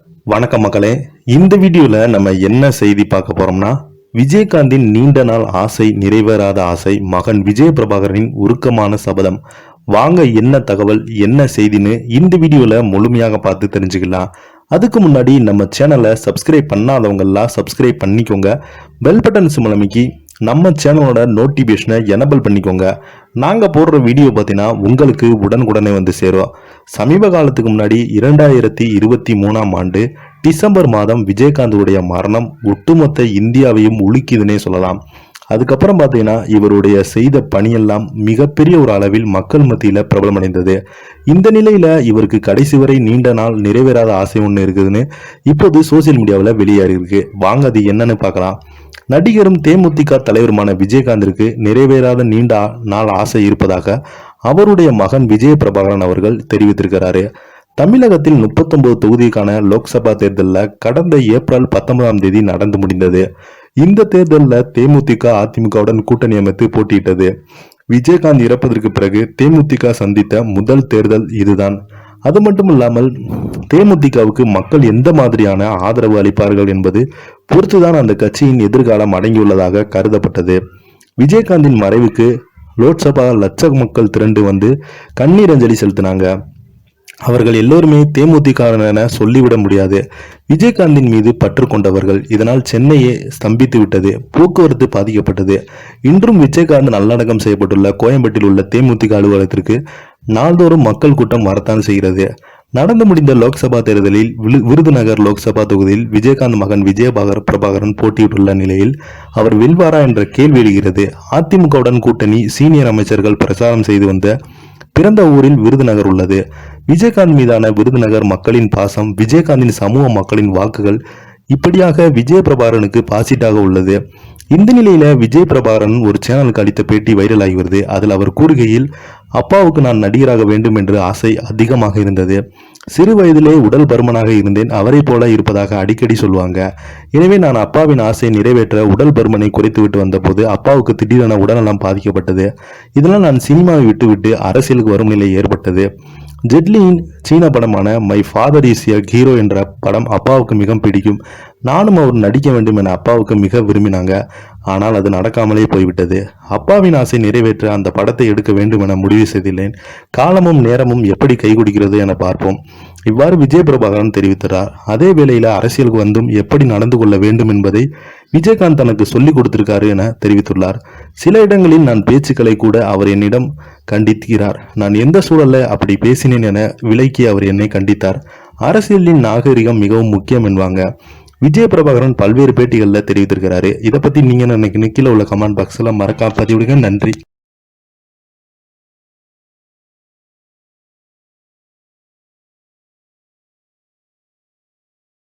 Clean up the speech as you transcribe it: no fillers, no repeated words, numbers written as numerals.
வணக்கம் மக்களே. இந்த வீடியோல நம்ம என்ன செய்தி பார்க்க போறோம்னா, விஜயகாந்தின் நீண்ட நாள் ஆசை நிறைவேறாத ஆசை, மகன் விஜய் பிரபாகரனின் உருக்கமான சபதம். வாங்க என்ன தகவல் என்ன செய்தின்னு இந்த வீடியோல முழுமையாக பார்த்து தெரிஞ்சுக்கலாம். அதுக்கு முன்னாடி நம்ம சேனலை சப்ஸ்கிரைப் பண்ணாதவங்க எல்லாம் சப்ஸ்கிரைப் பண்ணிக்கோங்க. பெல் பட்டன் சிம்பல் அமைக்கி நம்ம சேனலோட நோட்டிபிகேஷனை எனபிள் பண்ணிக்கோங்க. நாங்கள் போடுற வீடியோ பார்த்தீங்கன்னா உங்களுக்கு உடனுக்குடனே வந்து சேரும். சமீப காலத்துக்கு முன்னாடி 2023ஆம் ஆண்டு டிசம்பர் மாதம் விஜயகாந்துடைய மரணம் ஒட்டுமொத்த இந்தியாவையும் உலுக்கிதுன்னே சொல்லலாம். அதுக்கப்புறம் பார்த்தீங்கன்னா இவருடைய செய்த பணியெல்லாம் மிகப்பெரிய ஒரு அளவில் மக்கள் மத்தியில் பிரபலமடைந்தது. இந்த நிலையில் இவருக்கு கடைசி வரை நீண்ட நாள் நிறைவேறாத ஆசை ஒன்று இருக்குதுன்னு இப்போது சோசியல் மீடியாவில் வெளியேறி இருக்கு. வாங்க அது என்னன்னு பார்க்கலாம். நடிகரும் தேமுதிக தலைவருமான விஜயகாந்திற்கு நிறைவேறாத நீண்ட நாள் ஆசை இருப்பதாக அவருடைய மகன் விஜய பிரபாகரன் அவர்கள் தெரிவித்திருக்கிறாரு. தமிழகத்தில் 39 தொகுதிக்கான லோக்சபா தேர்தலில் கடந்த ஏப்ரல் 19ஆம் தேதி நடந்து முடிந்தது. இந்த தேர்தலில் தேமுதிக அதிமுகவுடன் கூட்டணி அமைத்து போட்டியிட்டது. விஜயகாந்த் இறப்பதற்கு பிறகு தேமுதிக சந்தித்த முதல் தேர்தல் இதுதான். அது மட்டும் இல்லாமல் தேமுதிகவுக்கு மக்கள் எந்த மாதிரியான ஆதரவு அளிப்பார்கள் என்பது பொறுத்துதான் அந்த கட்சியின் எதிர்காலம் அடங்கியுள்ளதாக கருதப்பட்டது. விஜயகாந்தின் மறைவுக்கு லோக்சபா லட்ச மக்கள் திரண்டு வந்து கண்ணீர் அஞ்சலி செலுத்தினாங்க. அவர்கள் எல்லோருமே தேமுதிக என சொல்லிவிட முடியாது. விஜயகாந்தின் மீது பற்று கொண்டவர்கள். இதனால் சென்னையே ஸ்தம்பித்து விட்டது. போக்குவரத்து பாதிக்கப்பட்டது. இன்றும் விஜயகாந்த் நல்லடக்கம் செய்யப்பட்டுள்ள கோயம்பேட்டில் உள்ள தேமுதிக அலுவலகத்திற்கு நாள்தோறும் மக்கள் கூட்டம் வரத்தான் செய்கிறது. நடந்து முடிந்த லோக்சபா தேர்தலில் விருதுநகர் லோக்சபா தொகுதியில் விஜயகாந்த் மகன் விஜய பிரபாகரன் போட்டியிட்டுள்ள நிலையில் அவர் வெல்வாரா என்ற கேள்வி எழுகிறது. அதிமுகவுடன் கூட்டணி சீனியர் அமைச்சர்கள் பிரச்சாரம் செய்து வந்த பிறந்த ஊரில் விருதுநகர் உள்ளது. விஜயகாந்த் மீதான விருதுநகர் மக்களின் பாசம், விஜயகாந்தின் சமூக மக்களின் வாக்குகள் இப்படியாக விஜய பிரபாகரனுக்கு பாசிட்டாக உள்ளது. இந்த நிலையில விஜய் பிரபாகரன் ஒரு சேனலுக்கு அளித்த பேட்டி வைரல் ஆகி வருது. அதில் அவர் கூறுகையில், அப்பாவுக்கு நான் நடிகராக வேண்டும் என்று ஆசை அதிகமாக இருந்தது. சிறு வயதிலே உடல் பருமனாக இருந்தேன். அவரை போல இருப்பதாக அடிக்கடி சொல்லுவாங்க. எனவே நான் அப்பாவின் ஆசையை நிறைவேற்ற உடல் பருமனை குறைத்துவிட்டு வந்தபோது அப்பாவுக்கு திடீரென உடல்நலம் பாதிக்கப்பட்டது. இதனால் நான் சினிமாவை விட்டுவிட்டு அரசியலுக்கு வரும் நிலை ஏற்பட்டது. ஜெட்லியின் சீன படமான my father is a hero என்ற படம் அப்பாவுக்கு மிக பிடிக்கும். நானும் அவர் நடிக்க வேண்டும் என அப்பாவுக்கு மிக விரும்பினாங்க. ஆனால் அது நடக்காமலே போய்விட்டது. அப்பாவின் ஆசை நிறைவேற்ற அந்த படத்தை எடுக்க வேண்டும் என முடிவு செய்துள்ளேன். காலமும் நேரமும் எப்படி கை கொடுக்கிறது என பார்ப்போம். இவ்வாறு விஜய பிரபாகரன் தெரிவித்தார். அதே வேளையில அரசியலுக்கு வந்தும் எப்படி நடந்து கொள்ள வேண்டும் என்பதை விஜயகாந்த் தனக்கு சொல்லிக் கொடுத்திருக்காரு என தெரிவித்துள்ளார். சில இடங்களில் நான் பேச்சுக்களை கூட அவர் என்னிடம் கண்டிக்கிறார். நான் எந்த சூழல்ல அப்படி பேசினேன் என விலக்கி அவர் என்னை கண்டித்தார். அரசியலின் நாகரிகம் மிகவும் முக்கியம் என்பாங்க. விஜய பிரபாகரன் பல்வேறு பேட்டிகளில் தெரிவித்திருக்கிறாரு. இதை பத்தி நீங்க நினைக்கிறீங்க? கீழே உள்ள கமெண்ட் பாக்ஸ்ல மறக்காம பதிவிடுங்க. நன்றி.